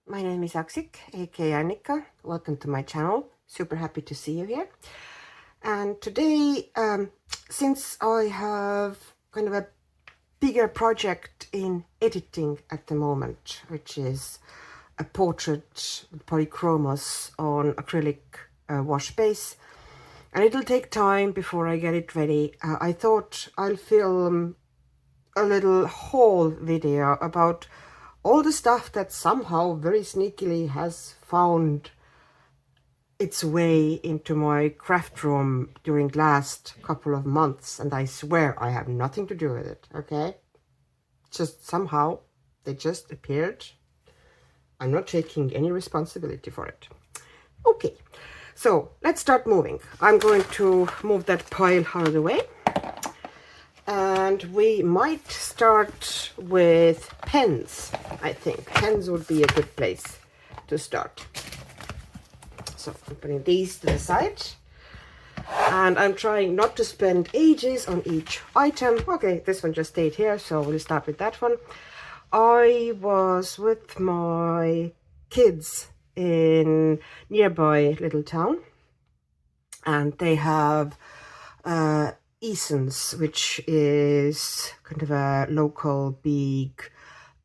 My name is Aksik, aka Annika. Welcome to my channel. Super happy to see you here. And today, since I have kind of a bigger project in editing at the moment, which is a portrait with polychromos on acrylic wash base, and it'll take time before I get it ready, I thought I'll film a little haul video about all the stuff that somehow very sneakily has found its way into my craft room during the last couple of months, and I swear I have nothing to do with it, okay? Just somehow they just appeared. I'm not taking any responsibility for it. Okay, so let's start moving. I'm going to move that pile out of the way. And we might start with pens, I think. Pens would be a good place to start. So I'm putting these to the side. And I'm trying not to spend ages on each item. Okay, this one just stayed here, so we'll start with that one. I was with my kids in nearby little town. And they have Eason's, which is kind of a local big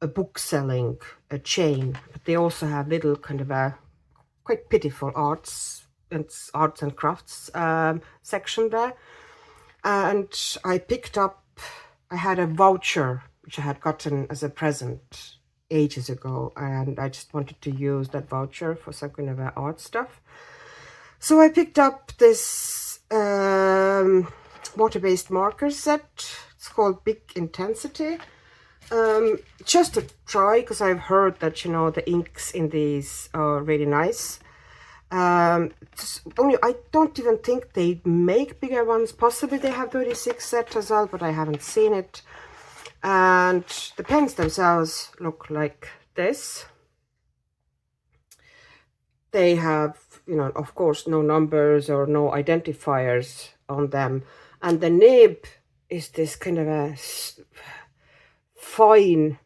book selling chain, but they also have little kind of a quite pitiful arts and crafts section there. And I picked up, I had a voucher which I had gotten as a present ages ago, and I just wanted to use that voucher for some kind of art stuff. So I picked up this water-based marker set. It's called Big Intensity. Just to try, because I've heard that, you know, the inks in these are really nice. Only I don't even think they make bigger ones. Possibly they have 36 set as well, but I haven't seen it. And the pens themselves look like this. They have, you know, of course, no numbers or no identifiers on them. And the nib is this kind of a fine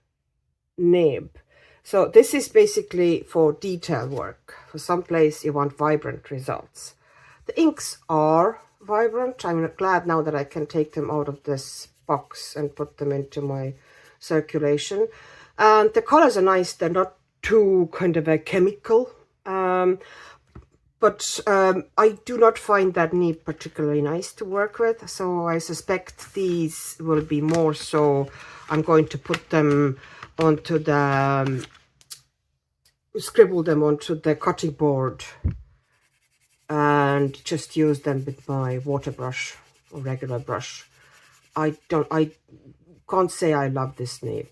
nib. So this is basically for detail work. For some place you want vibrant results. The inks are vibrant. I'm glad now that I can take them out of this box and put them into my circulation. And the colors are nice. They're not too kind of a chemical. But I do not find that nib particularly nice to work with, so I suspect these will be more so. I'm going to put them onto the, scribble them onto the cutting board and just use them with my water brush or regular brush. I can't say I love this nib.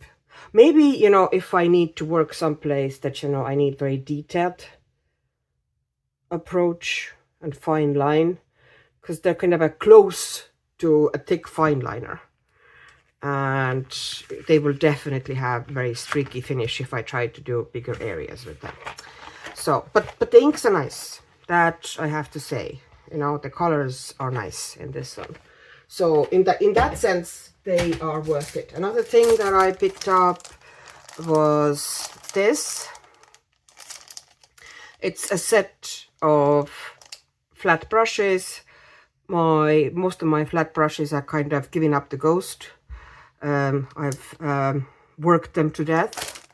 Maybe, you know, if I need to work someplace that, you know, I need very detailed approach and fine line, because they're kind of a close to a thick fine liner, and they will definitely have very streaky finish if I try to do bigger areas with them. So but the inks are nice, that I have to say. You know, the colors are nice in this one, so in that sense they are worth it. Another thing that I picked up was this. It's a set of flat brushes. Most of my flat brushes are kind of giving up the ghost. I've worked them to death,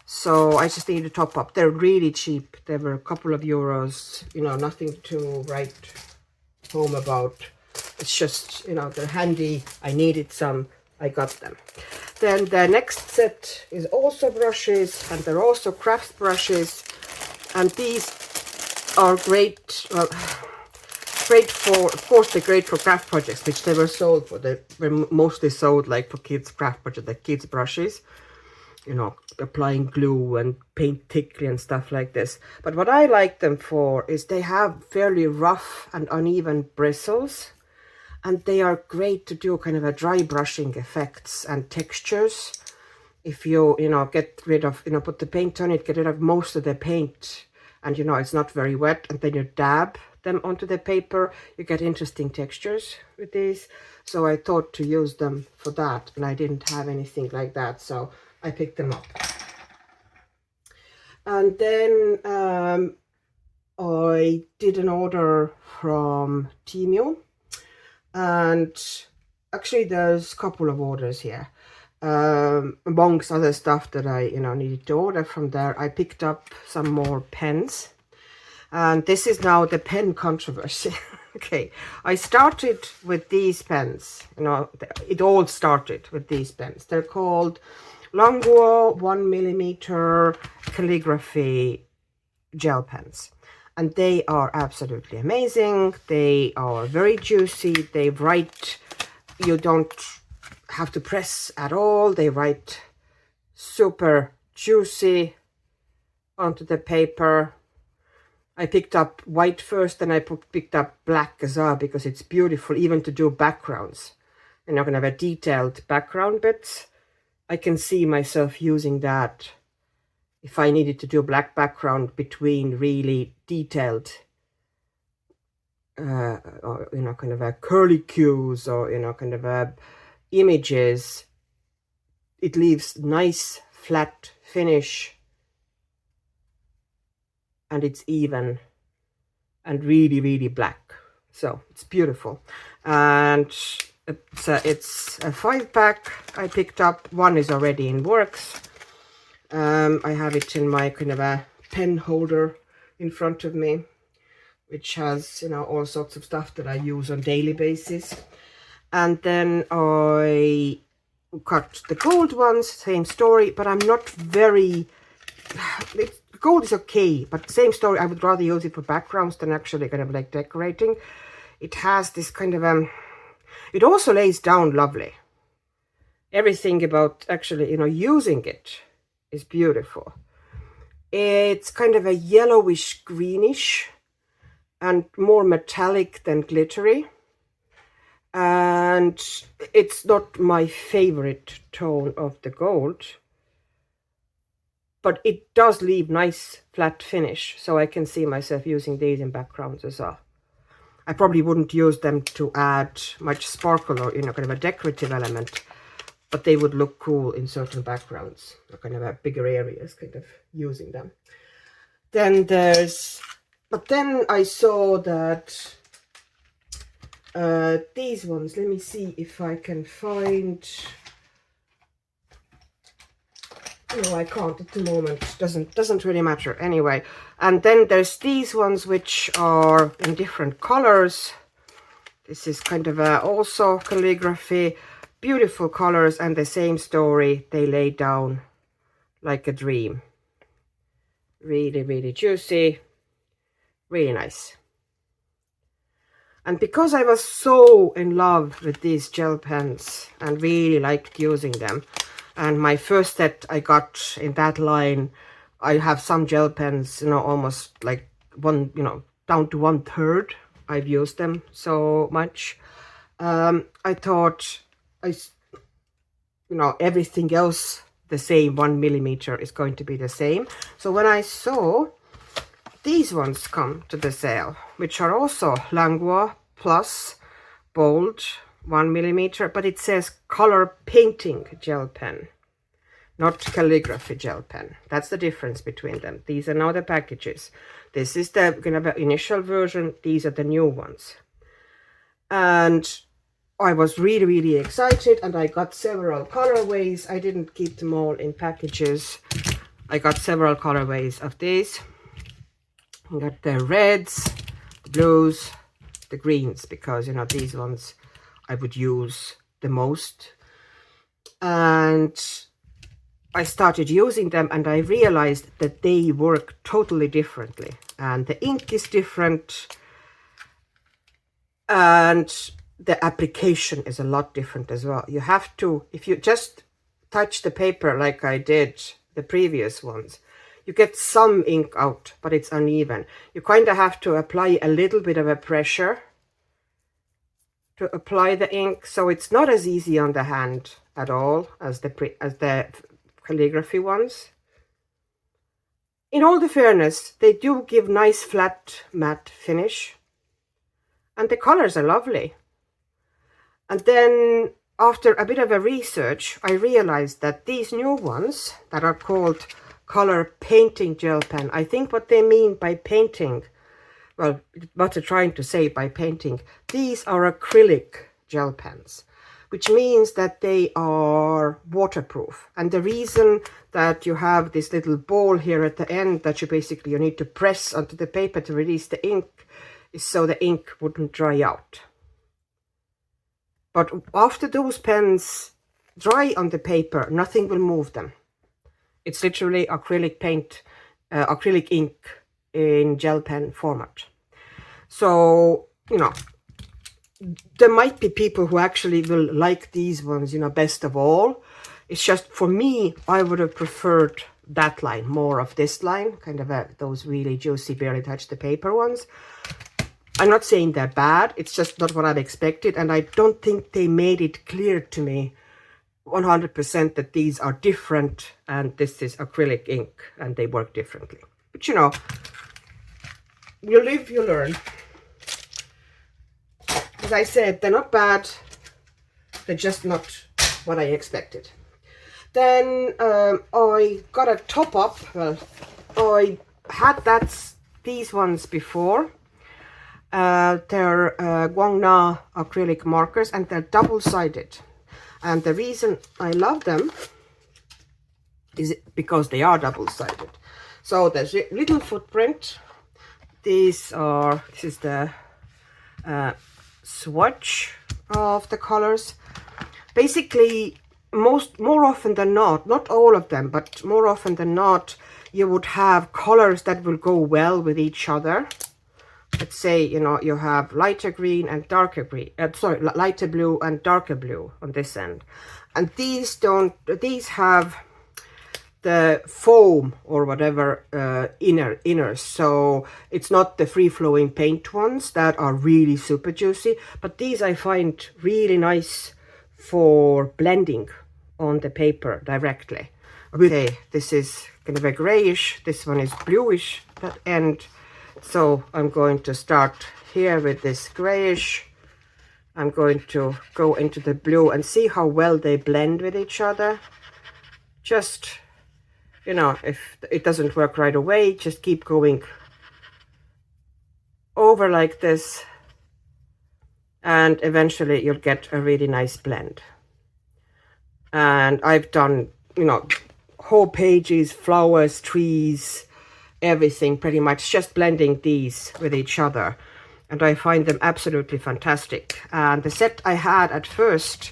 so I just need to top up. They're really cheap. They were a couple of euros, you know, nothing to write home about. It's just, you know, they're handy. I needed some, I got them. Then the next set is also brushes, and they're also craft brushes, and these are great. Well, great for, of course, they're great for craft projects, which they were sold for. They were mostly sold like for kids' craft projects, like kids' brushes, you know, applying glue and paint thickly and stuff like this. But what I like them for is they have fairly rough and uneven bristles, and they are great to do kind of a dry brushing effects and textures. If you know, get rid of, you know, put the paint on it, get rid of most of the paint, and, you know, it's not very wet, and then you dab them onto the paper, you get interesting textures with these. So I thought to use them for that, and I didn't have anything like that, so I picked them up. And then I did an order from Temu, and actually there's a couple of orders here. Amongst other stuff that I needed to order from there, I picked up some more pens, and this is now the pen controversy. Okay, I started with these pens. It all started with these pens. They're called Languo 1mm calligraphy gel pens, and they are absolutely amazing. They are very juicy. They write, you don't have to press at all. They write super juicy onto the paper. I picked up white first, and I picked up black as well, because it's beautiful even to do backgrounds. And you're gonna have a detailed background bits. I can see myself using that if I needed to do black background between really detailed or kind of a curlicues, or kind of a images. It leaves nice flat finish, and it's even and really, really black. So it's beautiful. And it's a 5-pack I picked up. One is already in works. I have it in my kind of a pen holder in front of me, which has all sorts of stuff that I use on daily basis. And then I got the gold ones, same story, but I'm not very... Gold is okay, but same story. I would rather use it for backgrounds than actually kind of like decorating. It has this kind of it also lays down lovely. Everything about actually using it is beautiful. It's kind of a yellowish greenish and more metallic than glittery, and it's not my favorite tone of the gold, but it does leave nice flat finish, so I can see myself using these in backgrounds as well. I probably wouldn't use them to add much sparkle or kind of a decorative element, but they would look cool in certain backgrounds, or kind of a bigger areas, kind of using them. Then I saw that these ones, let me see if I can find... No, I can't at the moment. Doesn't really matter anyway. And then there's these ones which are in different colors. This is kind of also calligraphy, beautiful colors, and the same story. They lay down like a dream. Really, really juicy, really nice. And because I was so in love with these gel pens and really liked using them, and my first set I got in that line, I have some gel pens, almost like down to 1/3. I've used them so much. I thought everything else the same, 1mm is going to be the same. So when I saw these ones come to the sale, which are also Languo Plus Bold 1mm, but it says color painting gel pen, not calligraphy gel pen. That's the difference between them. These are now the packages. This is the kind of initial version. These are the new ones. And I was really, really excited, and I got several colorways. I didn't keep them all in packages. I got several colorways of these. I got the reds, the blues, the greens, because these ones I would use the most. And I started using them, and I realized that they work totally differently, and the ink is different, and the application is a lot different as well. You have to, if you just touch the paper like I did the previous ones, you get some ink out, but it's uneven. You kind of have to apply a little bit of a pressure to apply the ink, so it's not as easy on the hand at all as the calligraphy ones. In all the fairness, they do give nice flat matte finish, and the colors are lovely. And then after a bit of a research, I realized that these new ones that are called Watercolor painting gel pen. I think what they mean by painting, well, what they're trying to say by painting, these are acrylic gel pens, which means that they are waterproof. And the reason that you have this little ball here at the end that you need to press onto the paper to release the ink is so the ink wouldn't dry out. But after those pens dry on the paper, nothing will move them. It's literally acrylic paint, acrylic ink in gel pen format. So, you know, there might be people who actually will like these ones, you know, best of all. It's just, for me, I would have preferred that line, more of this line, kind of those really juicy, barely touch the paper ones. I'm not saying they're bad, it's just not what I've expected, and I don't think they made it clear to me 100% that these are different and this is acrylic ink and they work differently. But you know, you live, you learn. As I said, they're not bad, they're just not what I expected. Then I got a top up. Well, I had these ones before. They're Guangna acrylic markers, and they're double-sided. And the reason I love them is because they are double-sided. So there's a little footprint. This is the swatch of the colors. Basically, more often than not all of them, but more often than not, you would have colors that will go well with each other. Let's say, you know, you have lighter green and darker green, lighter blue and darker blue on this end. And these have the foam or whatever inners, so it's not the free-flowing paint ones that are really super juicy, but these I find really nice for blending on the paper directly. Okay, this is kind of a grayish, this one is bluish, that end. So I'm going to start here with this grayish. I'm going to go into the blue and see how well they blend with each other. Just, you know, if it doesn't work right away, just keep going over like this, and eventually you'll get a really nice blend. And I've done, you know, whole pages, flowers, trees, everything pretty much, just blending these with each other, and I find them absolutely fantastic. And the set I had at first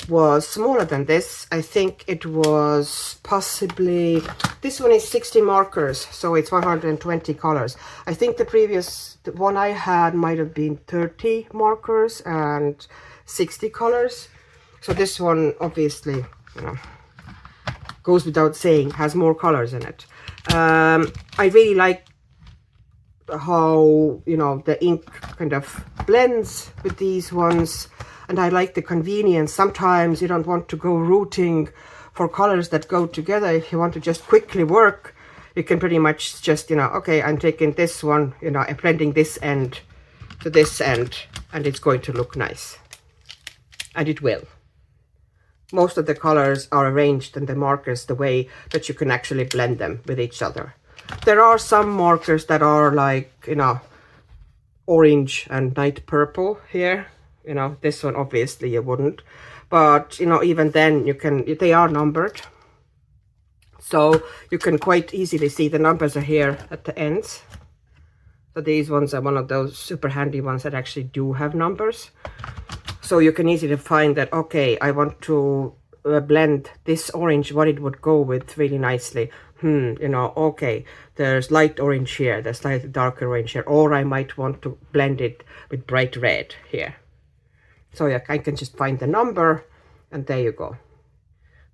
was smaller than this. I think it was possibly, this one is 60 markers, so it's 120 colors. I think the previous one I had might have been 30 markers and 60 colors. So this one obviously, you know, goes without saying, has more colors in it. I really like how, you know, the ink kind of blends with these ones, and I like the convenience. Sometimes you don't want to go rooting for colors that go together. If you want to just quickly work, you can pretty much just, you know, okay, I'm taking this one, you know, I'm blending this end to this end, and it's going to look nice. And it will. Most of the colors are arranged in the markers the way that you can actually blend them with each other. There are some markers that are like, you know, orange and night purple here. You know, this one obviously you wouldn't. But, you know, even then you can, they are numbered. So you can quite easily see the numbers are here at the ends. So these ones are one of those super handy ones that actually do have numbers. So you can easily find that, okay, I want to blend this orange, what it would go with really nicely. You know, okay, there's light orange here, there's slightly darker orange here, or I might want to blend it with bright red here. So yeah, I can just find the number, and there you go.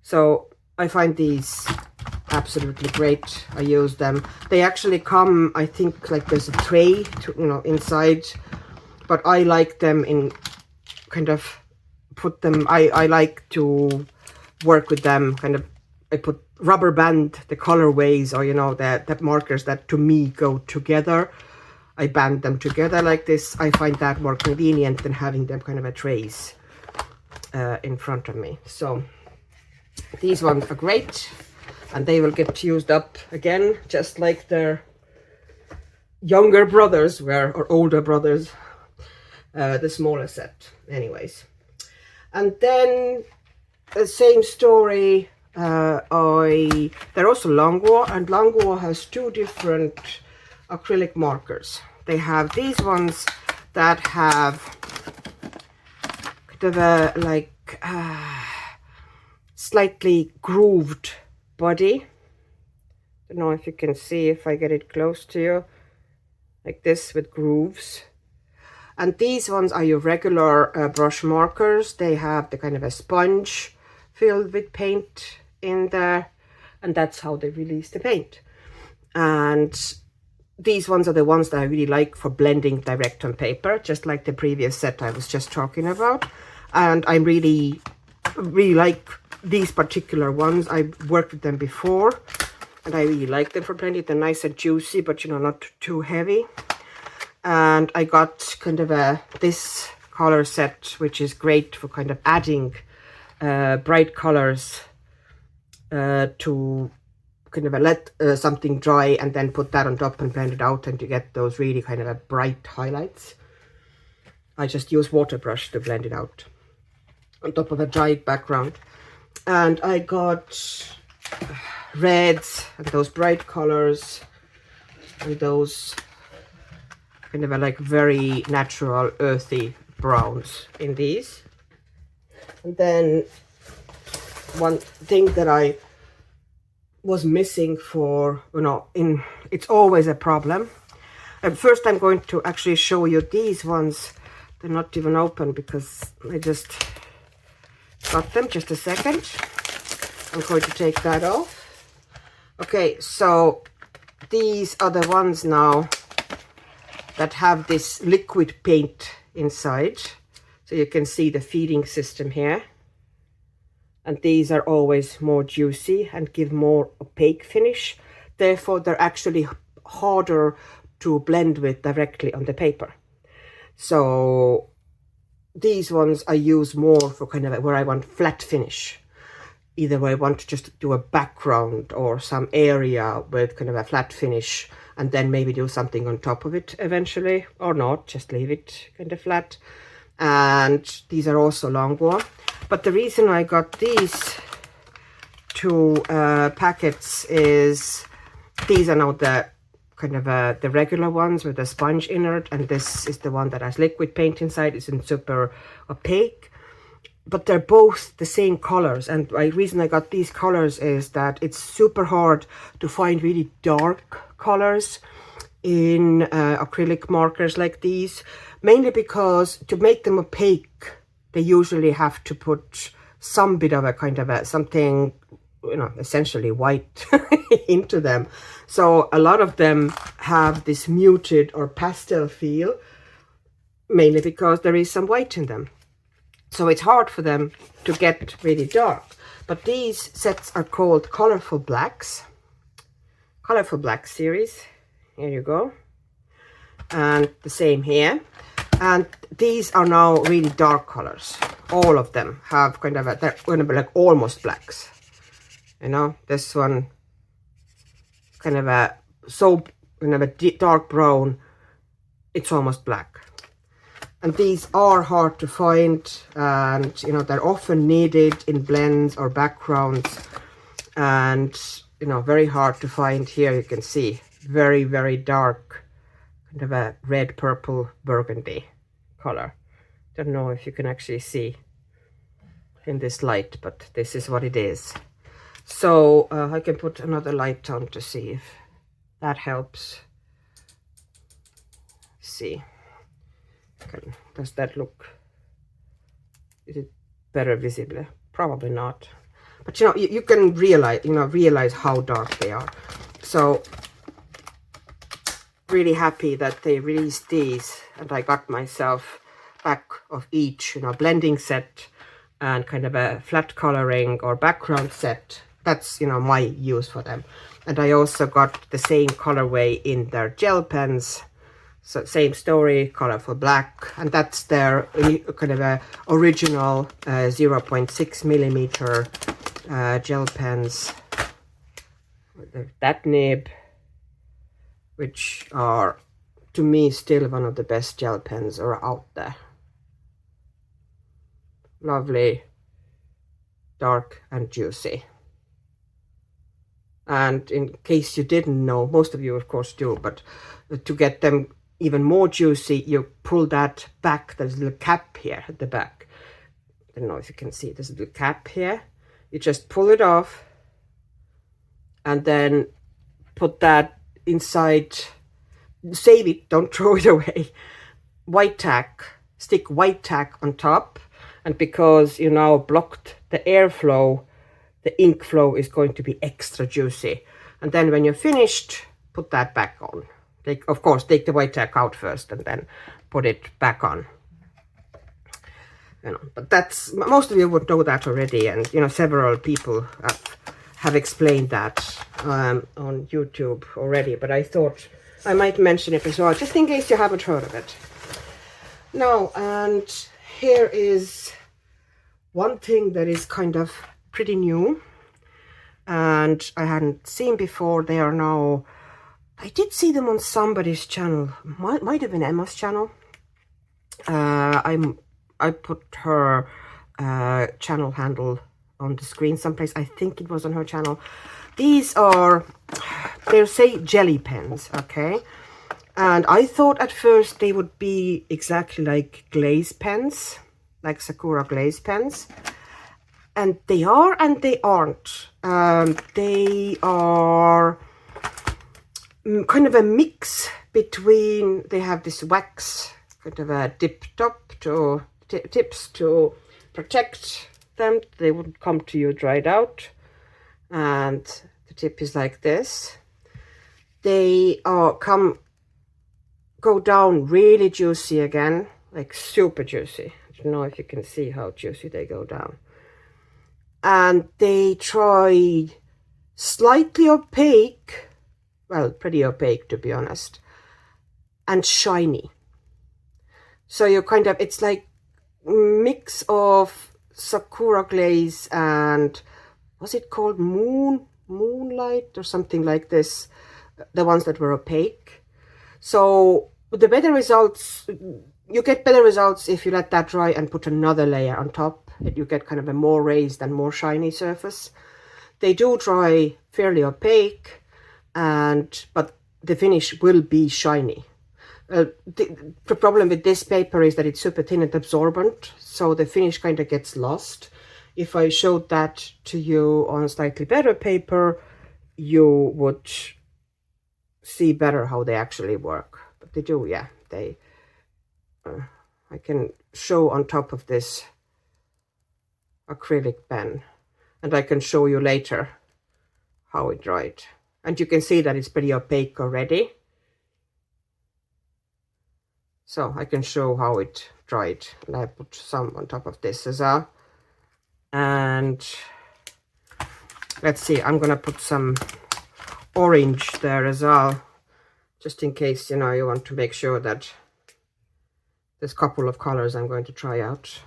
So I find these absolutely great. I use them. They actually come, I think, like there's a tray, to, you know, inside, but I like them in kind of put them, I like to work with them kind of, I put rubber band the colorways, or, you know, the markers that to me go together. I band them together like this. I find that more convenient than having them kind of a trays in front of me. So these ones are great. and they will get used up again, just like their younger brothers were, or older brothers, the smaller set anyways. And then the same story, they're also Languo, and Languo has two different acrylic markers. They have these ones that have kind of a like slightly grooved body. I don't know if you can see, if I get it close to you, like this with grooves. And these ones are your regular brush markers. They have the kind of a sponge filled with paint in there, and that's how they release the paint. And these ones are the ones that I really like for blending direct on paper, just like the previous set I was just talking about. And I really like these particular ones. I worked with them before, and I really like them for blending. They're nice and juicy, but you know, not too heavy. And I got kind of this color set, which is great for kind of adding bright colors to kind of let something dry and then put that on top and blend it out, and you get those really kind of bright highlights. I just use water brush to blend it out on top of a dry background. And I got reds and those bright colors and those kind of like very natural earthy browns in these. And then one thing that I was missing for, you know, it's always a problem. And first I'm going to actually show you these ones. They're not even open because I just got them. Just a second. I'm going to take that off. Okay, so these are the ones now that have this liquid paint inside. So you can see the feeding system here. And these are always more juicy and give more opaque finish. Therefore, they're actually harder to blend with directly on the paper. So these ones I use more for kind of where I want flat finish. Either where I want to just do a background or some area with kind of a flat finish, and then maybe do something on top of it eventually, or not, just leave it kind of flat. And these are also Languo. But the reason I got these two packets is these are now the kind of the regular ones with the sponge inert, and this is the one that has liquid paint inside. It's in super opaque, but they're both the same colors. And the reason I got these colors is that it's super hard to find really dark colors in acrylic markers like these, mainly because to make them opaque they usually have to put some bit of a kind of a something, you know, essentially white into them. So a lot of them have this muted or pastel feel, mainly because there is some white in them. So it's hard for them to get really dark. But these sets are called Colorful Blacks. Colorful Black series. Here you go. And the same here. And these are now really dark colors. All of them have kind of a, they're going to be like almost blacks. You know, this one kind of a so kind of a dark brown, it's almost black. And these are hard to find, and you know, they're often needed in blends or backgrounds, and you know, very hard to find. Here you can see very, very dark, kind of a red, purple, burgundy color. Don't know if you can actually see in this light, but this is what it is. So I can put another light on to see if that helps. See, does that look, is it better visible? Probably not, but you know, you can realize how dark they are. So really happy that they released these, and I got myself back of each, you know, blending set and kind of a flat coloring or background set. That's, you know, my use for them. And I also got the same colorway in their gel pens. So same story, Colorful Black, and that's their kind of a original 0.6 millimeter gel pens. that nib, which are to me still one of the best gel pens are out there. Lovely, dark and juicy. And in case you didn't know, most of you of course do, but to get them even more juicy, you pull that back. There's a little cap here at the back. I don't know if you can see, there's a little cap here. You just pull it off and then put that inside, save it, don't throw it away. White tack, stick white tack on top, and because you now blocked the airflow, the ink flow is going to be extra juicy. And then when you're finished, put that back on. Of course, take the white tack out first and then put it back on. You know, but that's, most of you would know that already, and you know, several people have explained that on YouTube already, but I thought I might mention it as well, just in case you haven't heard of it. Now, and here is one thing that is kind of pretty new and I hadn't seen before. They are now, I did see them on somebody's channel, might have been Emma's channel. I put her channel handle on the screen someplace. I think it was on her channel. These are, they say jelly pens, okay? And I thought at first they would be exactly like glaze pens, like Sakura glaze pens. And they are and they aren't. They are kind of a mix between, they have this wax, kind of a dip top to tips to protect them. They wouldn't come to you dried out. And the tip is like this. They go down really juicy again, like super juicy. I don't know if you can see how juicy they go down. And they try slightly opaque, well, pretty opaque to be honest, and shiny. So you kind of, it's like mix of Sakura glaze and, was it called moonlight or something like this, the ones that were opaque. So the better results, you get better results if you let that dry and put another layer on top. You get kind of a more raised and more shiny surface. They do dry fairly opaque, but the finish will be shiny. The problem with this paper is that it's super thin and absorbent, so the finish kind of gets lost. If I showed that to you on slightly better paper, you would see better how they actually work. But they do, yeah. They, I can show on top of this acrylic pen, and I can show you later how it dried. And you can see that it's pretty opaque already. So I can show how it dried, and I put some on top of this as well. And let's see, I'm gonna put some orange there as well, just in case, you know, you want to make sure that there's a couple of colors I'm going to try out.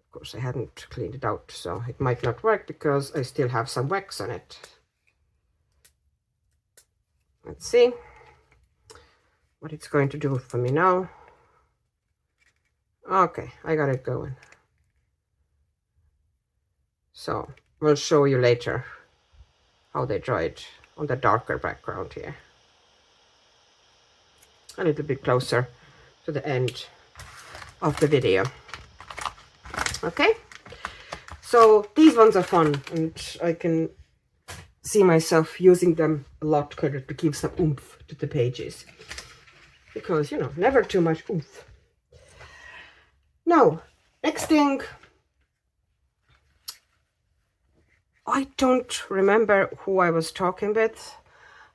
Of course, I hadn't cleaned it out, so it might not work because I still have some wax on it. Let's see what it's going to do for me now. Okay, I got it going. So we'll show you later how they dried on the darker background here. A little bit closer to the end of the video. Okay, so these ones are fun, and I can see myself using them a lot, kind of to give some oomph to the pages, because, you know, never too much oomph. Now, next thing, I don't remember who I was talking with.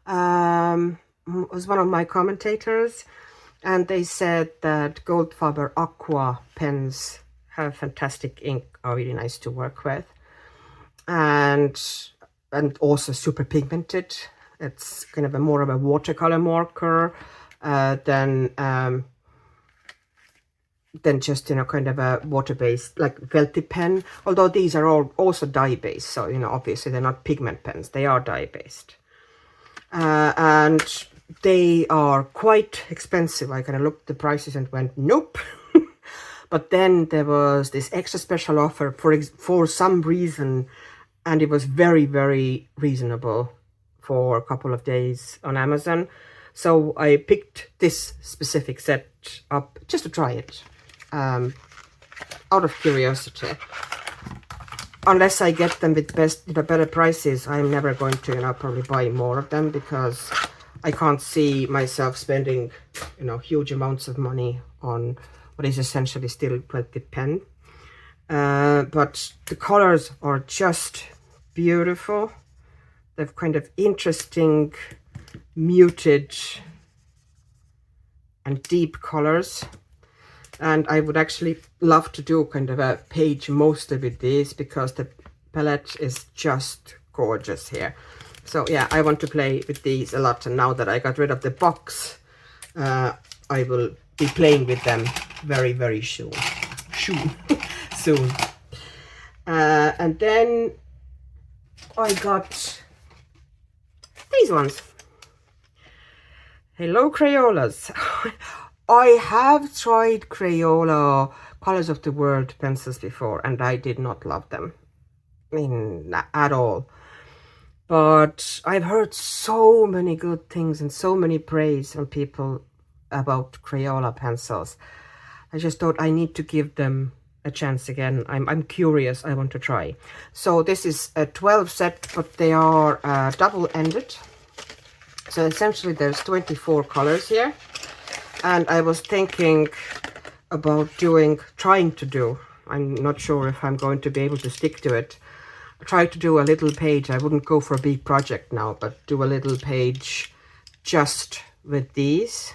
It was one of my commentators, and they said that Goldfaber Aqua pens have fantastic ink, are really nice to work with, and also super pigmented. It's kind of a more of a watercolor marker than than just, you know, kind of a water-based, like felty pen. Although these are all also dye-based, so, you know, obviously they're not pigment pens, they are dye-based. And they are quite expensive. I kind of looked at the prices and went, nope. But then there was this extra special offer for some reason, and it was very, very reasonable for a couple of days on Amazon. So I picked this specific set up just to try it, out of curiosity. Unless I get them with better prices, I'm never going to, you know, probably buy more of them, because I can't see myself spending, you know, huge amounts of money on what is essentially still quilted pen. But the colors are just beautiful. They've kind of interesting, muted and deep colors. And I would actually love to do kind of a page mostly with these, because the palette is just gorgeous here. So yeah, I want to play with these a lot. And now that I got rid of the box, I will be playing with them very, very soon. Soon. And then I got these ones. Hello, Crayolas. I have tried Crayola Colors of the World pencils before, and I did not love them. I mean, at all. But I've heard so many good things and so many praise from people about Crayola pencils. I just thought I need to give them a chance again. I'm curious. I want to try. So this is a 12 set, but they are double-ended. So essentially there's 24 colors here. And I was thinking about trying to do, I'm not sure if I'm going to be able to stick to it, try to do a little page. I wouldn't go for a big project now, but do a little page just with these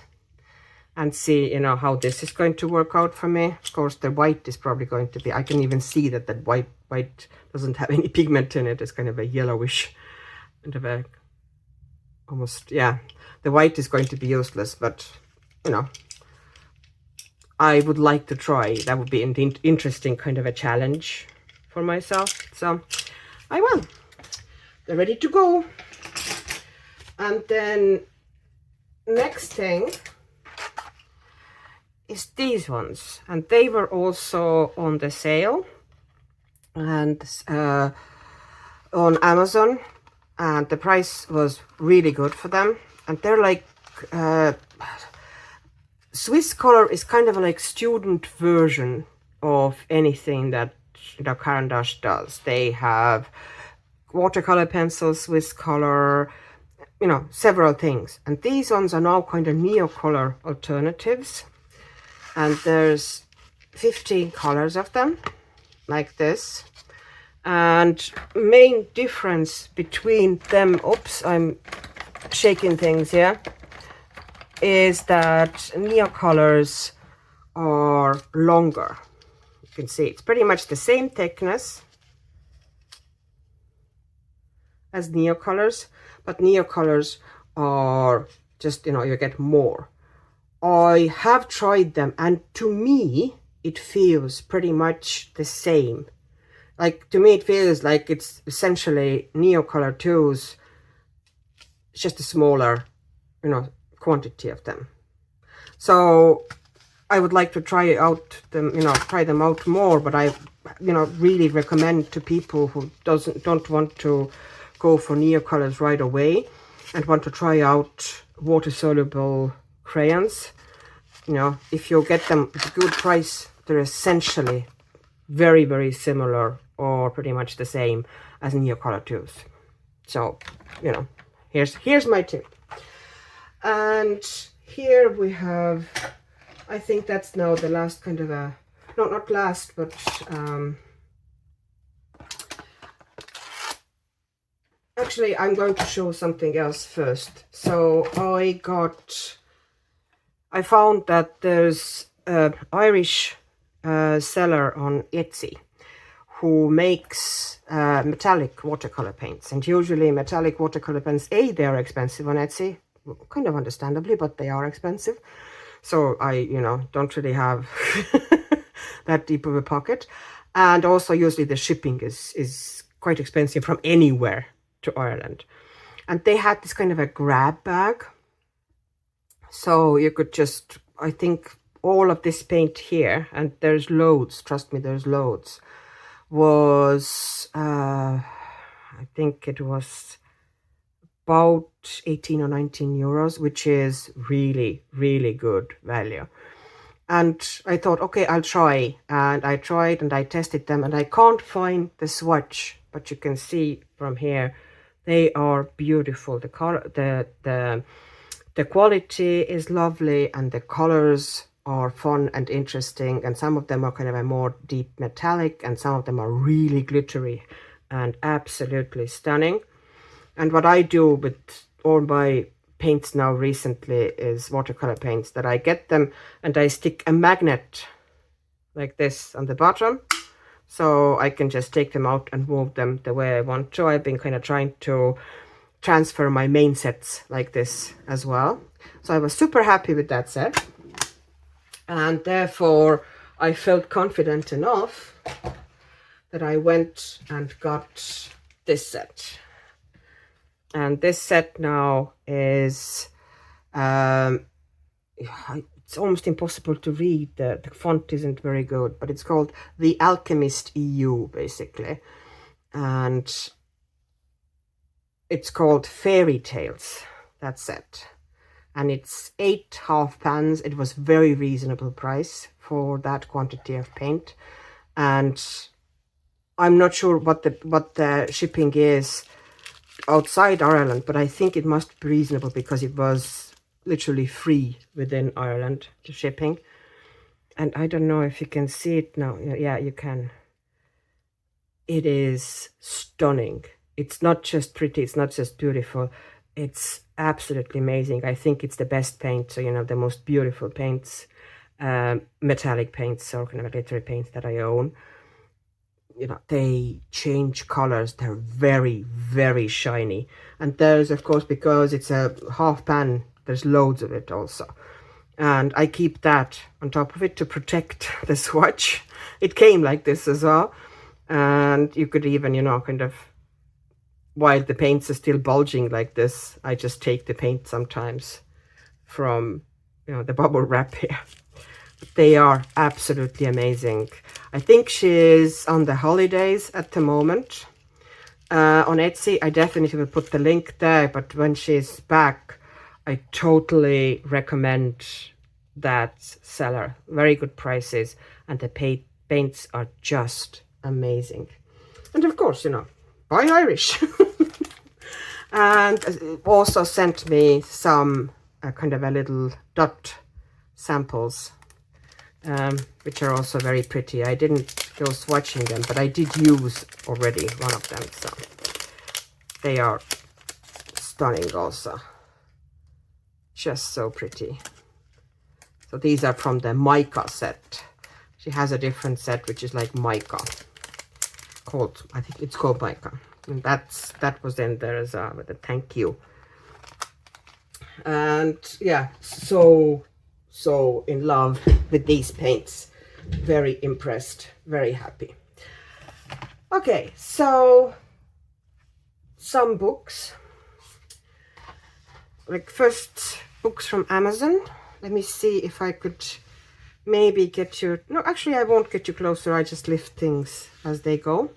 and see, you know, how this is going to work out for me. Of course, the white is probably going to be, I can even see that that white doesn't have any pigment in it. It's kind of a yellowish, kind of a, almost, yeah, the white is going to be useless, but you know, I would like to try. That would be an interesting kind of a challenge for myself. So I will. They're ready to go. And then next thing is these ones. And they were also on the sale and on Amazon. And the price was really good for them. And they're like... Swisscolor is kind of a like student version of anything that, you know, Caran does. They have watercolor pencils, Swisscolor, you know, several things. And these ones are now kind of neocolor alternatives. And there's 15 colors of them, like this. And main difference between them, oops, I'm shaking things here, is that neocolors are longer. You can see it's pretty much the same thickness as neocolors, but neocolors are just, you know, you get more. I have tried them, and to me it feels pretty much the same. Like, to me it feels like it's essentially neocolor 2s, it's just a smaller, you know, quantity of them. So I would like to try them out more, but I, you know, really recommend to people who don't want to go for neocolors right away and want to try out water-soluble crayons. You know, if you get them at a good price, they're essentially very, very similar or pretty much the same as neocolor 2s. So, you know, here's my tip. And here we have, I think that's now the last kind of a, not last, but actually I'm going to show something else first. So I found that there's an Irish seller on Etsy who makes metallic watercolor paints. And usually metallic watercolor paints, they are expensive on Etsy. Kind of understandably, but they are expensive. So I, you know, don't really have that deep of a pocket. And also usually the shipping is quite expensive from anywhere to Ireland. And they had this kind of a grab bag. So you could just, I think all of this paint here, and there's loads, trust me, there's loads, was, I think it was about 18 or 19 euros, which is really, really good value. And I thought, okay, I'll try. And I tried and I tested them, and I can't find the swatch, but you can see from here, they are beautiful. The color, the quality is lovely, and the colors are fun and interesting. And some of them are kind of a more deep metallic, and some of them are really glittery and absolutely stunning. And what I do with all my paints now recently is watercolor paints, that I get them and I stick a magnet like this on the bottom, so I can just take them out and move them the way I want to. I've been kind of trying to transfer my main sets like this as well. So I was super happy with that set, and therefore I felt confident enough that I went and got this set. And this set now is, it's almost impossible to read. The font isn't very good, but it's called the Alchemist EU, basically. And it's called Fairy Tales, that set. And it's 8 half pans. It was very reasonable price for that quantity of paint. And I'm not sure what the shipping is outside Ireland, but I think it must be reasonable because it was literally free within Ireland, the shipping. And I don't know if you can see it now. Yeah, you can. It is stunning. It's not just pretty, it's not just beautiful, it's absolutely amazing. I think it's the best paint, so you know, the most beautiful paints, metallic paints or kind of glittery paints that I own. You know, they change colors. They're very, very shiny. And there's, of course, because it's a half pan, there's loads of it also. And I keep that on top of it to protect the swatch. It came like this as well. And you could even, you know, kind of, while the paints are still bulging like this, I just take the paint sometimes from, you know, the bubble wrap here. They are absolutely amazing. I think she's on the holidays at the moment on Etsy. I definitely will put the link there, but when she's back, I totally recommend that seller. Very good prices, and the paints are just amazing. And of course, you know, buy Irish. And also sent me some kind of a little dot samples, which are also very pretty. I didn't go swatching them, but I did use already one of them, so they are stunning also. Just so pretty. So these are from the mica set. She has a different set which is like mica, called, I think it's called mica, and that was in there as well with a thank you. And yeah, so in love with these paints. Very impressed, very happy. Okay, so some books. Like first, books from Amazon. Let me see if I could maybe get you, no, actually I won't get you closer, I just lift things as they go.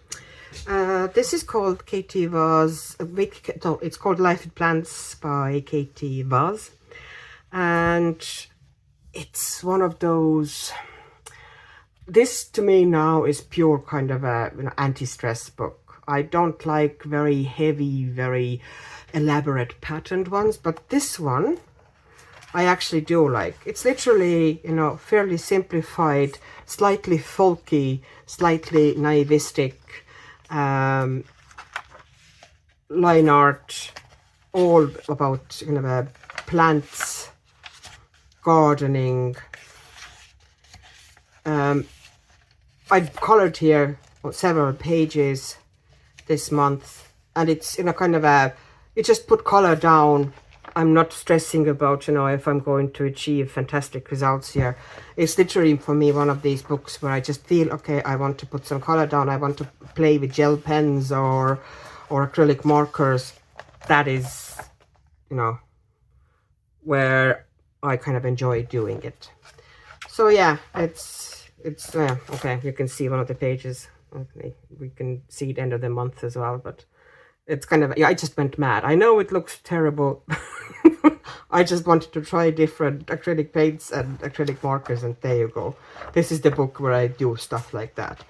This is called Katie Vaz, no, it's called Life with Plants by Katie Vaz. And it's one of those, this to me now is pure kind of a, you know, anti-stress book. I don't like very heavy, very elaborate patterned ones, but this one I actually do like. It's literally, you know, fairly simplified, slightly folky, slightly naivistic line art, all about, you know, plants, gardening. I've colored here several pages this month, and it's, you know, kind of a, you just put color down I'm not stressing about, you know, if I'm going to achieve fantastic results here. It's literally for me one of these books where I just feel, okay, I want to put some color down. I want to play with gel pens or acrylic markers. That is, you know, where I kind of enjoy doing it. So yeah, it's okay, you can see one of the pages. Okay, we can see the end of the month as well, but it's kind of, yeah, I just went mad. I know it looks terrible. I just wanted to try different acrylic paints and acrylic markers, and there you go. This is the book where I do stuff like that.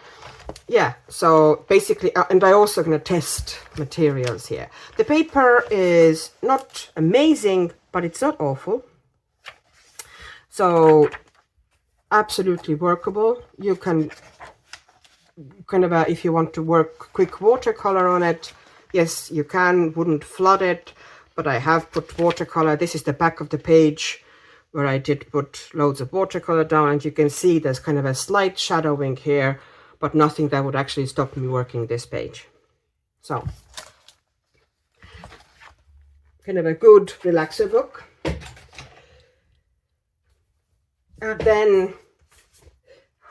Yeah, so basically, and I also going to test materials here. The paper is not amazing, but it's not awful. So absolutely workable. You can kind of, if you want to work quick watercolor on it, yes, you can. Wouldn't flood it, but I have put watercolor. This is the back of the page where I did put loads of watercolor down, and you can see there's kind of a slight shadowing here, but nothing that would actually stop me working this page. So kind of a good relaxer book. And then,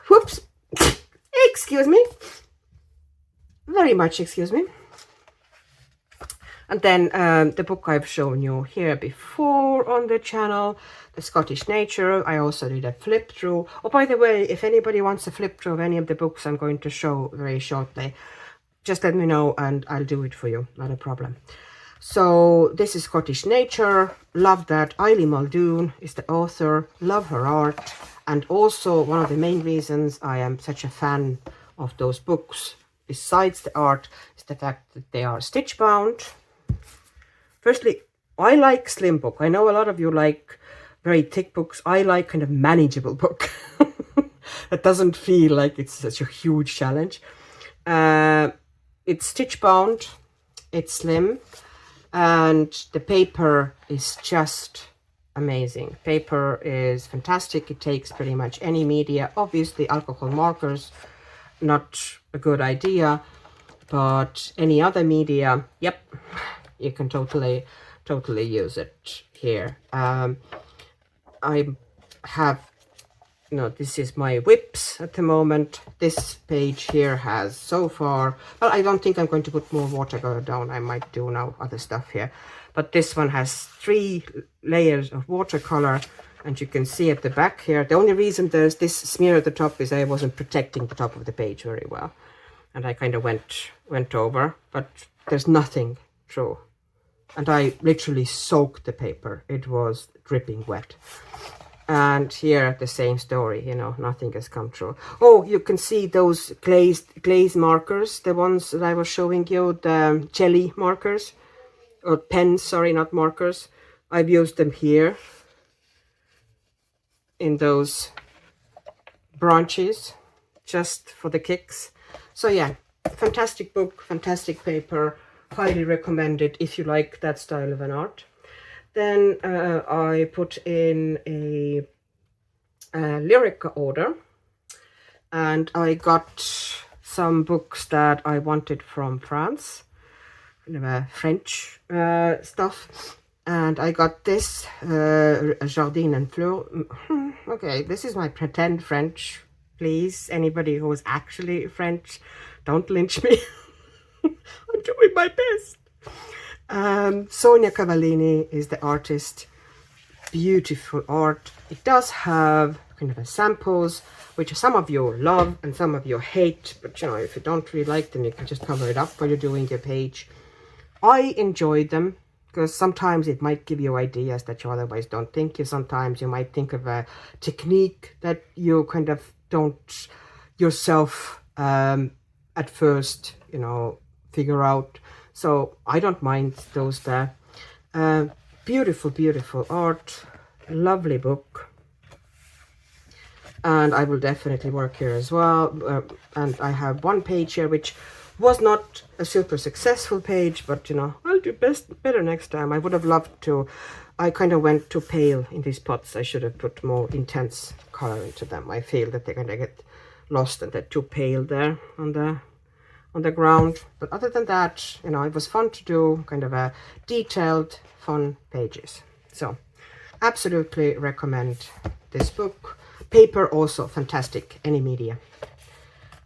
whoops, excuse me, very much excuse me. And then the book I've shown you here before on the channel, The Scottish Nature. I also did a flip through. Oh, by the way, if anybody wants a flip through of any of the books I'm going to show very shortly, just let me know and I'll do it for you, not a problem. So this is Scottish Nature. Love that. Eilidh Muldoon is the author. Love her art. And also one of the main reasons I am such a fan of those books, besides the art, is the fact that they are stitch bound. Firstly, I like slim book. I know a lot of you like very thick books. I like kind of manageable book. That doesn't feel like it's such a huge challenge. It's stitch bound. It's slim. And the paper is just amazing. Paper is fantastic. It takes pretty much any media. Obviously, alcohol markers, not a good idea. But any other media, yep, you can totally use it here. I have, you know, this is my whips at the moment. This page here has so far, well, I don't think I'm going to put more watercolor down. I might do now other stuff here. But this one has 3 layers of watercolor, and you can see at the back here, the only reason there's this smear at the top is I wasn't protecting the top of the page very well. And I kind of went over, but there's nothing through. And I literally soaked the paper. It was dripping wet. And here the same story, you know, nothing has come through. Oh, you can see those glaze markers, the ones that I was showing you, the jelly markers, or pens, sorry, not markers. I've used them here in those branches, just for the kicks. So yeah, fantastic book, fantastic paper, highly recommended if you like that style of an art. Then I put in a lyric order, and I got some books that I wanted from France, kind of French stuff. And I got this, Jardins and fleurs. Okay, this is my pretend French. Please, anybody who is actually French, don't lynch me. I'm doing my best. Sonia Cavallini is the artist. Beautiful art. It does have kind of a samples, which some of you love and some of you hate. But, you know, if you don't really like them, you can just cover it up while you're doing your page. I enjoyed them, because sometimes it might give you ideas that you otherwise don't think of. Sometimes you might think of a technique that you kind of don't yourself at first, you know, figure out. So I don't mind those there. Beautiful, beautiful art. Lovely book. And I will definitely work here as well. And I have one page here which was not a super successful page, but you know, I'll do better next time. I would have loved to. I kind of went too pale in these pots. I should have put more intense color into them. I feel that they're going to get lost and they're too pale there on on the ground. But other than that, you know, it was fun to do, kind of a detailed, fun pages. So absolutely recommend this book. Paper also fantastic, any media.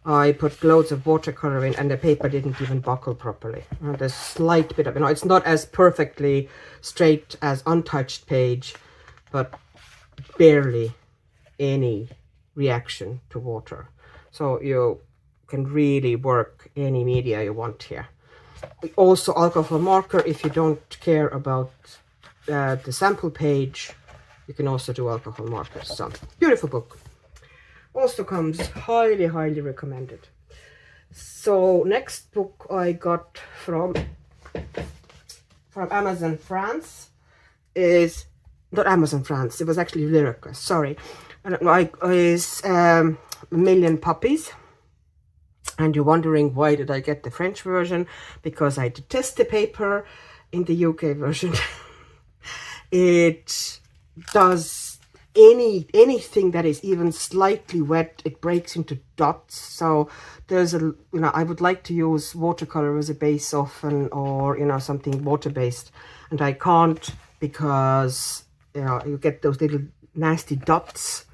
I put loads of watercolor in and the paper didn't even buckle properly. There's slight bit of, you know, it's not as perfectly straight as untouched page, but barely any reaction to water. So you can really work any media you want here. Also alcohol marker, if you don't care about the sample page, you can also do alcohol markers. So beautiful book. Also comes highly, highly recommended. So next book I got from Amazon France is not Amazon France. It was actually Lyrica. Sorry, I don't know. Is A Million Puppies. And you're wondering why did I get the French version? Because I detest the paper in the UK version. It does anything that is even slightly wet, it breaks into dots. So there's a, you know, I would like to use watercolor as a base often, or, you know, something water-based, and I can't because, you know, you get those little nasty dots.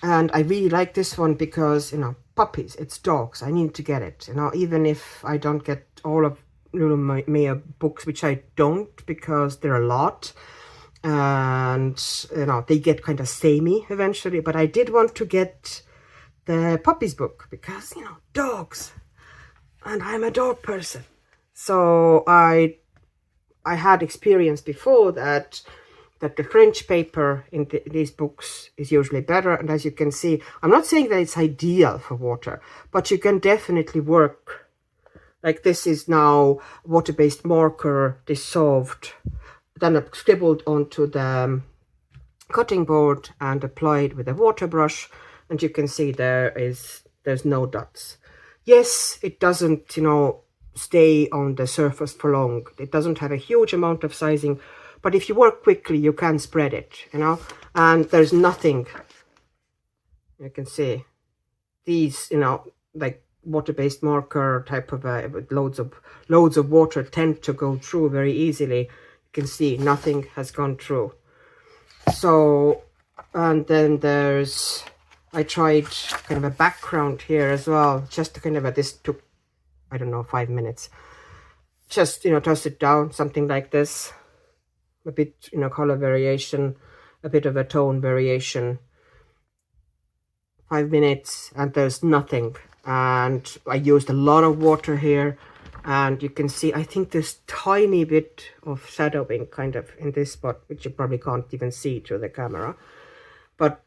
And I really like this one because, you know, puppies, it's dogs. I need to get it, you know, even if I don't get all of Lulu Mia books, which I don't because they're a lot. And, you know, they get kind of samey eventually, but I did want to get the puppies book because, you know, dogs, and I'm a dog person. So I had experience before that the French paper in these books is usually better. And as you can see, I'm not saying that it's ideal for water, but you can definitely work. Like this is now water-based marker dissolved, then I scribbled onto the cutting board and applied with a water brush, and you can see there's no dots. Yes, it doesn't, you know, stay on the surface for long. It doesn't have a huge amount of sizing, but if you work quickly, you can spread it, you know, and there's nothing. You can see these, you know, like water-based marker type of with loads of water tend to go through very easily. You can see nothing has gone through. So, and then there's, I tried kind of a background here as well, just to kind of this took, I don't know, 5 minutes. Just, you know, toss it down, something like this. A bit, you know, color variation, a bit of a tone variation. 5 minutes, and there's nothing. And I used a lot of water here. And you can see, I think there's tiny bit of shadowing kind of in this spot, which you probably can't even see through the camera. But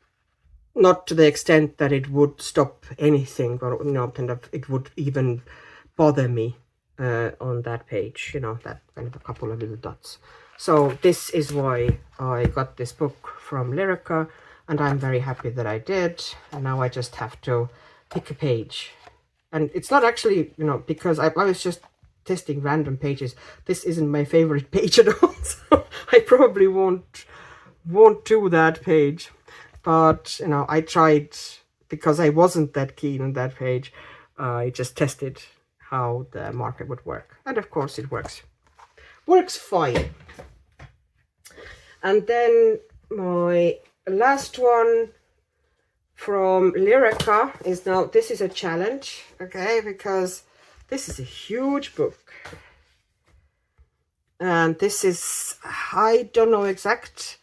not to the extent that it would stop anything, or, you know, kind of, it would even bother me on that page, you know, that kind of a couple of little dots. So this is why I got this book from Lyrica, and I'm very happy that I did. And now I just have to pick a page. And it's not actually, you know, because I was just testing random pages. This isn't my favorite page at all, so I probably won't do that page. But, you know, I tried, because I wasn't that keen on that page. I just tested how the marker would work. And of course it works. Works fine. And then my last one from Lyrica is now, this is a challenge, okay, because this is a huge book. And this is, I don't know exact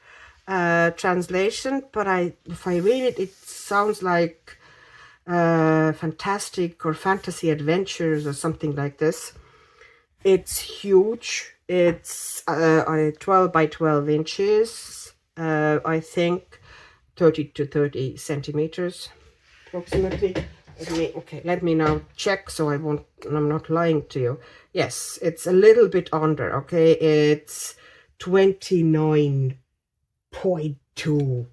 translation, but if I read it, it sounds like fantastic or fantasy adventures or something like this. It's huge. It's 12 by 12 inches, I think 30 to 30 centimeters approximately. Let me now check so I'm not lying to you. Yes, it's a little bit under, okay? It's 29.2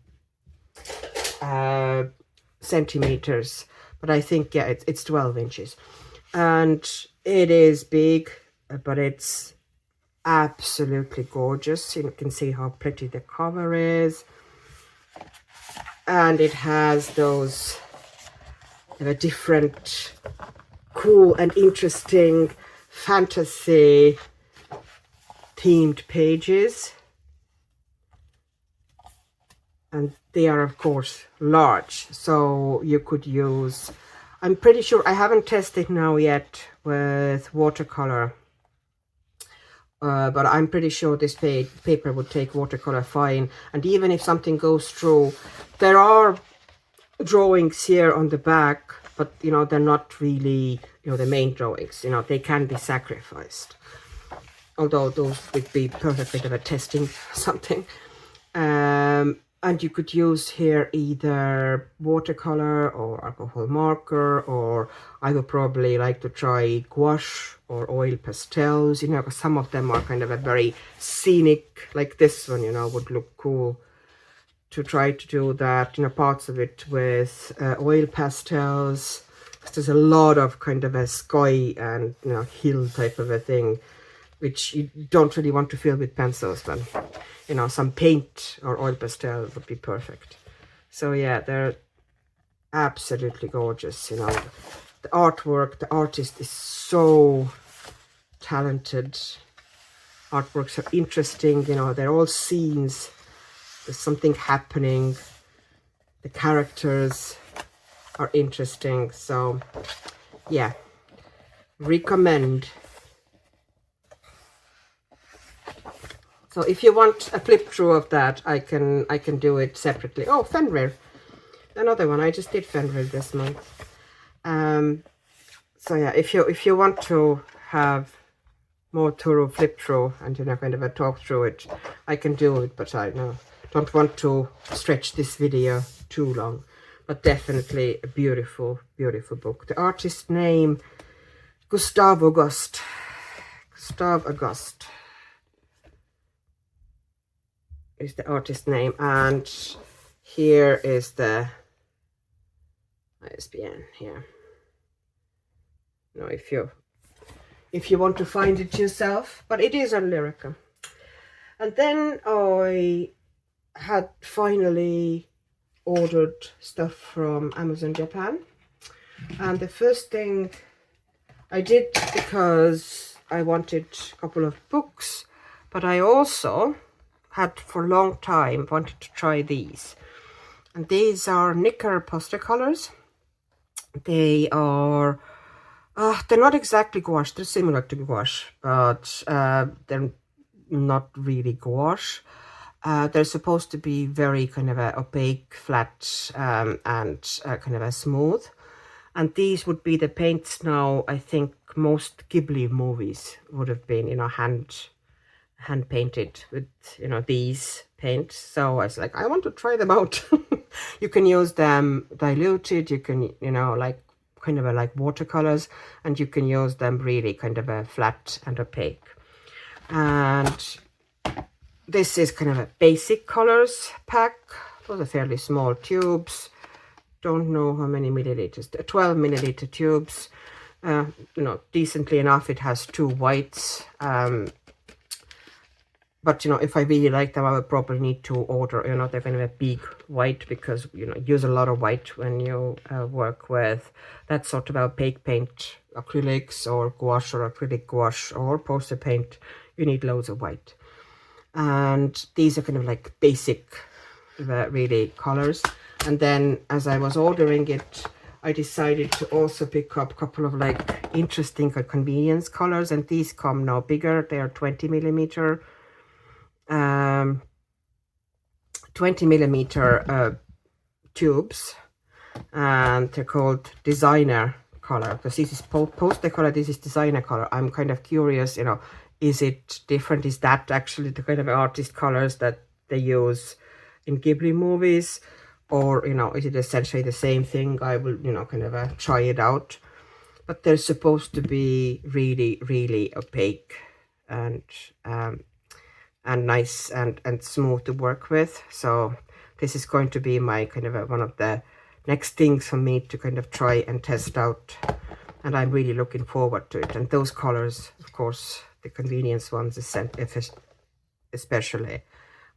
centimeters, but I think, yeah, it's 12 inches. And it is big, but it's absolutely gorgeous. You can see how pretty the cover is. And it has those different cool and interesting fantasy themed pages, and they are of course large, so you could use, I'm pretty sure, I haven't tested now yet with watercolor, but I'm pretty sure this paper would take watercolor fine. And even if something goes through, there are drawings here on the back, but you know, they're not really, you know, the main drawings, you know, they can be sacrificed, although those would be perfect for the testing something. And you could use here either watercolor or alcohol marker, or I would probably like to try gouache or oil pastels, you know, because some of them are kind of a very scenic, like this one, you know, would look cool to try to do that, you know, parts of it with oil pastels, because there's a lot of kind of a sky and, you know, hill type of a thing, which you don't really want to fill with pencils, but you know, some paint or oil pastel would be perfect. So yeah, they're absolutely gorgeous, you know. The artwork, the artist is so talented. Artworks are interesting, you know, they're all scenes. There's something happening. The characters are interesting. So yeah, recommend. So if you want a flip through of that, I can do it separately. Oh, Fenrir, another one. I just did Fenrir this month. So yeah, if you want to have more thorough flip through and, you know, kind of a talk through it, I can do it, but I don't want to stretch this video too long. But definitely a beautiful, beautiful book. The artist's name, Gustave Auguste. Gustave Auguste is the artist name, and here is the ISBN here. Now if you want to find it yourself, but it is on Lyrica. And then I had finally ordered stuff from Amazon Japan, and the first thing I did, because I wanted a couple of books, but I also had for a long time wanted to try these, and these are Nicker poster colors. They are they're not exactly gouache, they're similar to gouache, but they're not really gouache. They're supposed to be very kind of a opaque, flat, and kind of a smooth. And these would be the paints now, I think most Ghibli movies would have been, you know, hand painted with, you know, these paints. So I was like, I want to try them out. You can use them diluted, you can, you know, like kind of a like watercolors, and you can use them really kind of a flat and opaque. And this is kind of a basic colors pack. Those are fairly small tubes. Don't know how many milliliters. 12 milliliter tubes. You know, decently enough. It has 2 whites. But, you know, if I really like them, I would probably need to order, you know, they're kind of a big white, because, you know, use a lot of white when you work with that sort of opaque paint, acrylics or gouache or acrylic gouache or poster paint. You need loads of white. And these are kind of like basic, really, colors. And then as I was ordering it, I decided to also pick up a couple of like interesting convenience colors, and these come now bigger. They are 20 millimeter 20 millimeter tubes, and they're called designer color, because this is poster color, this is designer color. I'm kind of curious, you know, is it different? Is that actually the kind of artist colors that they use in Ghibli movies, or, you know, is it essentially the same thing? I will, you know, kind of try it out. But they're supposed to be really, really opaque and nice and smooth to work with. So this is going to be my kind of one of the next things for me to kind of try and test out, and I'm really looking forward to it. And those colors, of course, the convenience ones especially,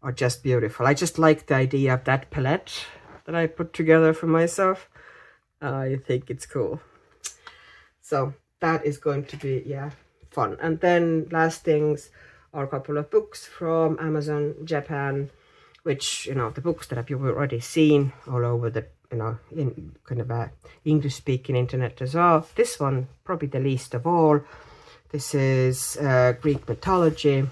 are just beautiful. I just like the idea of that palette that I put together for myself. I think it's cool. So that is going to be, yeah, fun. And then last things are a couple of books from Amazon Japan, which, you know, the books that you've already seen all over the, you know, in kind of a English speaking internet as well. This one probably the least of all. This is Greek mythology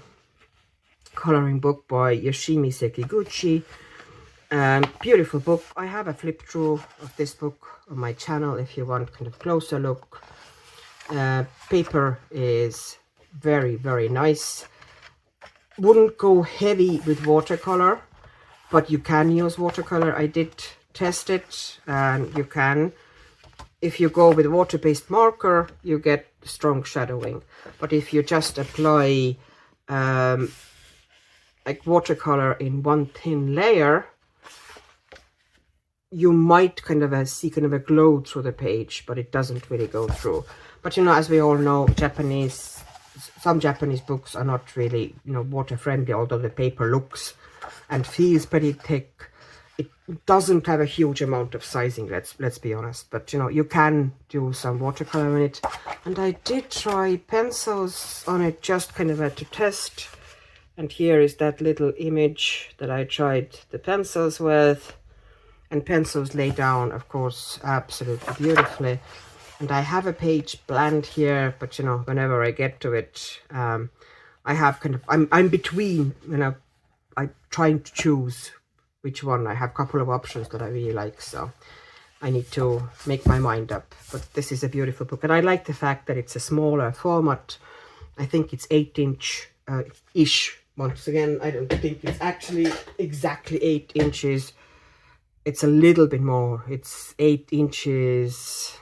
coloring book by Yoshimi Sekiguchi. Beautiful book. I have a flip through of this book on my channel if you want kind of closer look. Paper is very, very nice. Wouldn't go heavy with watercolor, but you can use watercolor. I did test it, and you can. If you go with water-based marker, you get strong shadowing. But if you just apply like watercolor in one thin layer, you might kind of see kind of a glow through the page, but it doesn't really go through. But you know, as we all know, some Japanese books are not really, you know, water friendly, although the paper looks and feels pretty thick. It doesn't have a huge amount of sizing, let's be honest. But you know, you can do some watercolor in it. And I did try pencils on it, just kind of to test. And here is that little image that I tried the pencils with. And pencils lay down, of course, absolutely beautifully. And I have a page planned here, but you know, whenever I get to it, I have kind of, I'm between, you know, I'm trying to choose which one. I have a couple of options that I really like, so I need to make my mind up. But this is a beautiful book, and I like the fact that it's a smaller format. I think it's 8-inch ish. Once again, I don't think it's actually exactly 8 inches. It's a little bit more. It's 8 inches,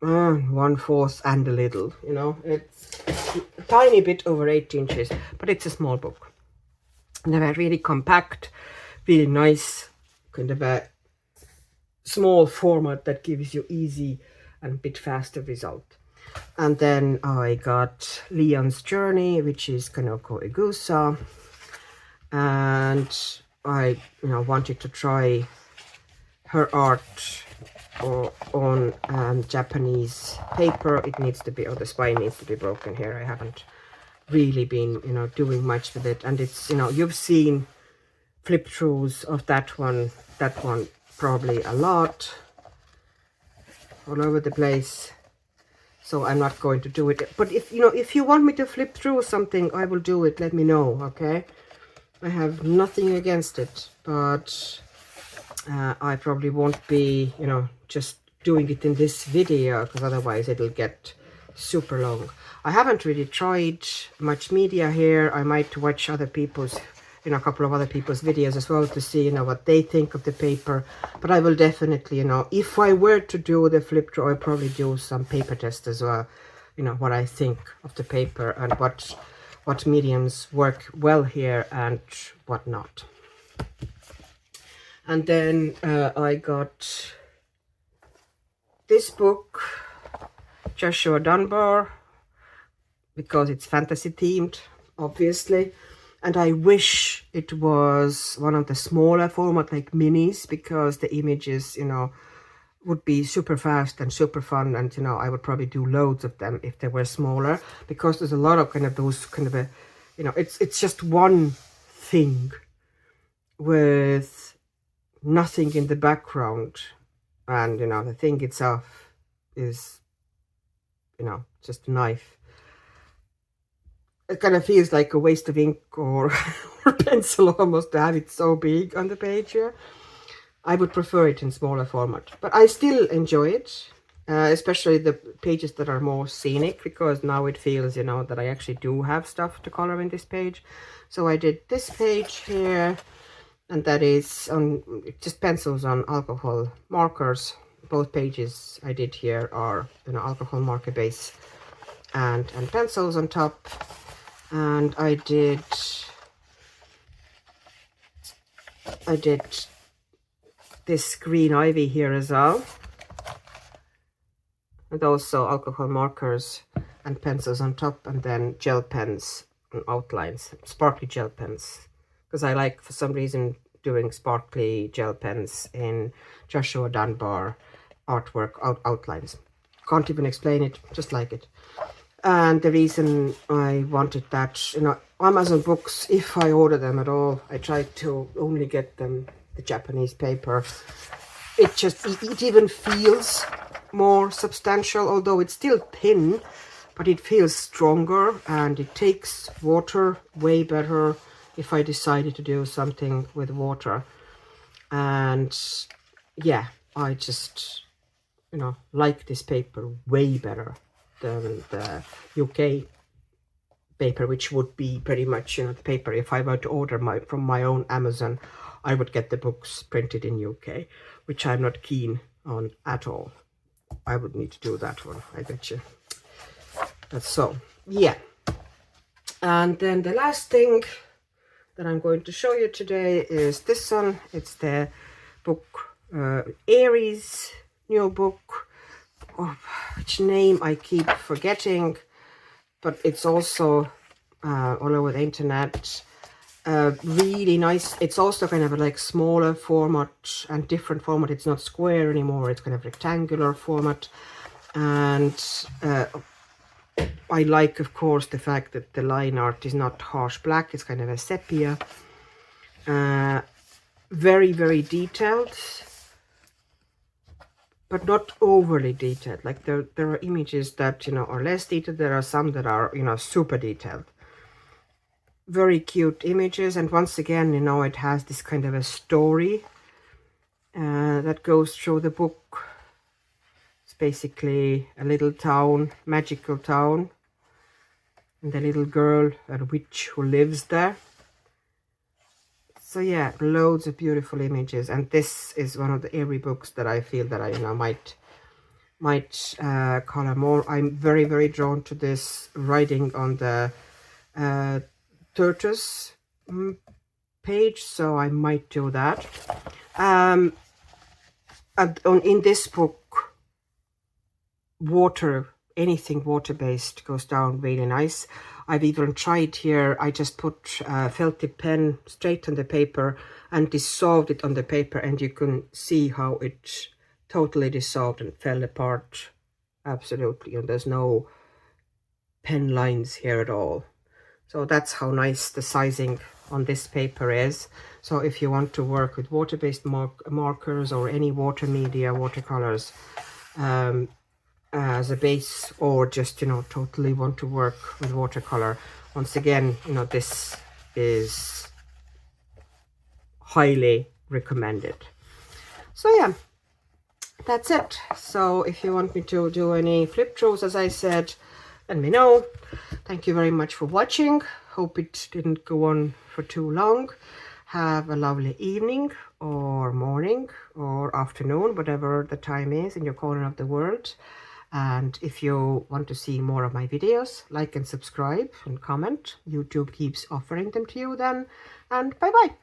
1/4 and a little, you know. It's a tiny bit over 8 inches, but it's a small book. And they're really compact, really nice, kind of a small format that gives you easy and a bit faster result. And then I got Leon's Journey, which is Kanoko Egusa. And I, you know, wanted to try her art on Japanese paper. It needs to be, or the spine needs to be broken here. I haven't really been, you know, doing much with it. And it's, you know, you've seen flip throughs of that one probably a lot, all over the place. So I'm not going to do it. But if, you know, if you want me to flip through something, I will do it. Let me know, okay? I have nothing against it, but I probably won't be, you know, just doing it in this video, because otherwise it'll get super long. I haven't really tried much media here. I might watch other people's, you know, a couple of other people's videos as well to see, you know, what they think of the paper. But I will definitely, you know, if I were to do the flip through, I'll probably do some paper test as well, you know, what I think of the paper and what mediums work well here and what not. And then I got this book, Joshua Dunbar, because it's fantasy themed, obviously. And I wish it was one of the smaller format, like minis, because the images, you know, would be super fast and super fun. And, you know, I would probably do loads of them if they were smaller, because there's a lot of kind of those kind of you know, it's just one thing with nothing in the background. And, you know, the thing itself is, you know, just a knife. It kind of feels like a waste of ink or, or pencil almost to have it so big on the page here. I would prefer it in smaller format, but I still enjoy it, especially the pages that are more scenic, because now it feels, you know, that I actually do have stuff to color in this page. So I did this page here, and that is on just pencils on alcohol markers. Both pages I did here are, you know, alcohol marker base and pencils on top. And I did this green ivy here as well, and also alcohol markers and pencils on top, and then gel pens and outlines, sparkly gel pens, because I like, for some reason, doing sparkly gel pens in Joshua Dunbar artwork outlines. can't even explain it, just like it. And the reason I wanted that, you know, Amazon books, if I order them at all, I try to only get them the Japanese paper. It even feels more substantial, although it's still thin, but it feels stronger and it takes water way better if I decided to do something with water. And yeah, I just, you know, like this paper way better than the UK paper, which would be pretty much, you know, the paper if I were to order from my own Amazon, I would get the books printed in UK, which I'm not keen on at all. I would need to do that one, I bet you. But so, yeah. And then the last thing that I'm going to show you today is this one. It's the book Eilidh's new book, which name I keep forgetting, but it's also all over the internet. Really nice. It's also kind of a like smaller format and different format. It's not square anymore, it's kind of rectangular format. And I like, of course, the fact that the line art is not harsh black, it's kind of a sepia. Very, very detailed, but not overly detailed. Like there are images that, you know, are less detailed. There are some that are, you know, super detailed. Very cute images. And once again, you know, it has this kind of a story that goes through the book. It's basically a little town, magical town, and the little girl, a witch who lives there. So yeah, loads of beautiful images. And this is one of the Eilidh books that I feel that I, you know, might color more. I'm very, very drawn to this writing on the tortoise page, so I might do that. And in this book, anything water-based goes down really nice. I've even tried here, I just put a felt tip pen straight on the paper and dissolved it on the paper, and you can see how it totally dissolved and fell apart. Absolutely, and there's no pen lines here at all. So that's how nice the sizing on this paper is. So if you want to work with water-based markers or any water media, watercolors as a base, or just, you know, totally want to work with watercolor, once again, you know, this is highly recommended. So yeah, that's it. So if you want me to do any flip throughs, as I said, let me know. Thank you very much for watching. Hope it didn't go on for too long. Have a lovely evening or morning or afternoon, whatever the time is in your corner of the world. And if you want to see more of my videos, like and subscribe and comment. YouTube keeps offering them to you then. And bye-bye.